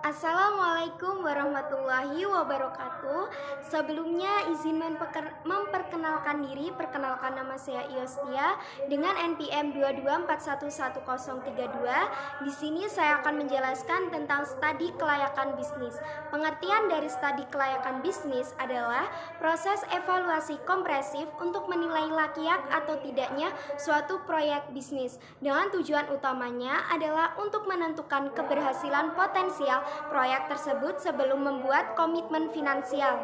Assalamualaikum warahmatullahi wabarakatuh. Sebelumnya izin memperkenalkan diri. Perkenalkan, nama saya Iostia dengan NPM 224111032. Di sini saya akan menjelaskan tentang studi kelayakan bisnis. Pengertian dari studi kelayakan bisnis adalah proses evaluasi komprehensif untuk menilai layak atau tidaknya suatu proyek bisnis, dengan tujuan utamanya adalah untuk menentukan keberhasilan potensial proyek tersebut sebelum membuat komitmen finansial.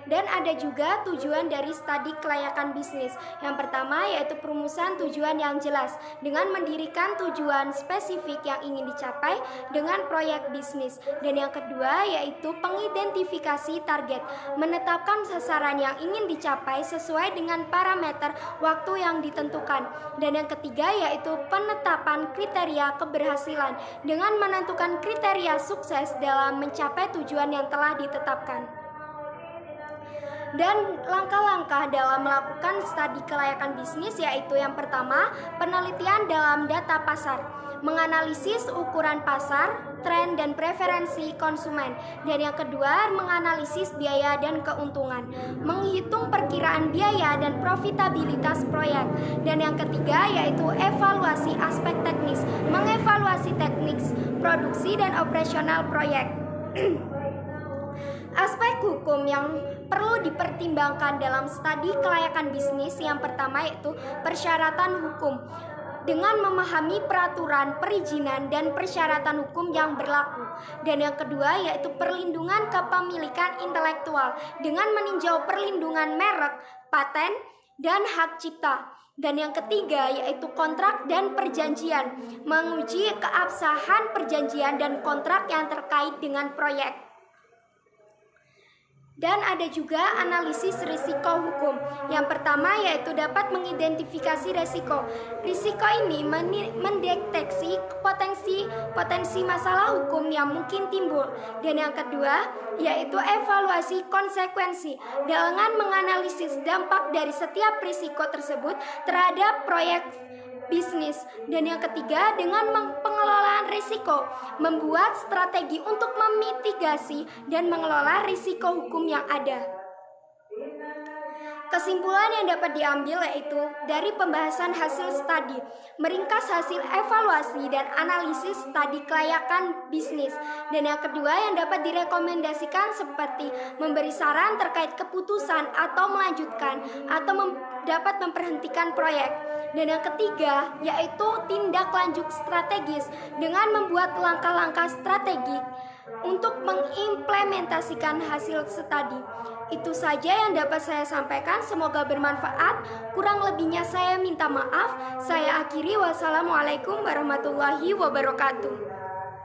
Dan ada juga tujuan dari studi kelayakan bisnis. Yang pertama yaitu perumusan tujuan yang jelas dengan mendirikan tujuan spesifik yang ingin dicapai dengan proyek bisnis. Dan yang kedua yaitu pengidentifikasi target, menetapkan sasaran yang ingin dicapai sesuai dengan parameter waktu yang ditentukan. Dan yang ketiga yaitu penetapan kriteria keberhasilan dengan menentukan kriteria sukses dalam mencapai tujuan yang telah ditetapkan. Dan langkah-langkah dalam melakukan studi kelayakan bisnis yaitu yang pertama, penelitian dalam data pasar, menganalisis ukuran pasar, tren dan preferensi konsumen. Dan yang kedua, menganalisis biaya dan keuntungan, menghitung perkiraan biaya dan profitabilitas proyek. Dan yang ketiga yaitu evaluasi aspek teknis, mengevaluasi teknik produksi dan operasional proyek. Aspek hukum yang perlu dipertimbangkan dalam studi kelayakan bisnis yang pertama yaitu persyaratan hukum, dengan memahami peraturan perizinan dan persyaratan hukum yang berlaku. Dan yang kedua yaitu perlindungan kepemilikan intelektual dengan meninjau perlindungan merek, paten, dan hak cipta. Dan yang ketiga yaitu kontrak dan perjanjian, menguji keabsahan perjanjian dan kontrak yang terkait dengan proyek. Dan ada juga analisis risiko hukum. Yang pertama yaitu dapat mengidentifikasi risiko. Risiko ini mendeteksi potensi masalah hukum yang mungkin timbul. Dan yang kedua yaitu evaluasi konsekuensi dengan menganalisis dampak dari setiap risiko tersebut terhadap proyek bisnis. Dan yang ketiga, dengan pengelolaan risiko, membuat strategi untuk memitigasi dan mengelola risiko hukum yang ada. Kesimpulan yang dapat diambil yaitu dari pembahasan hasil studi, meringkas hasil evaluasi dan analisis studi kelayakan bisnis. Dan yang kedua yang dapat direkomendasikan seperti memberi saran terkait keputusan atau melanjutkan atau dapat memberhentikan proyek. Dan yang ketiga yaitu tindak lanjut strategis dengan membuat langkah-langkah strategik untuk mengimplementasikan hasil studi. Itu saja yang dapat saya sampaikan, semoga bermanfaat. Kurang lebihnya saya minta maaf. Saya akhiri, wassalamualaikum warahmatullahi wabarakatuh.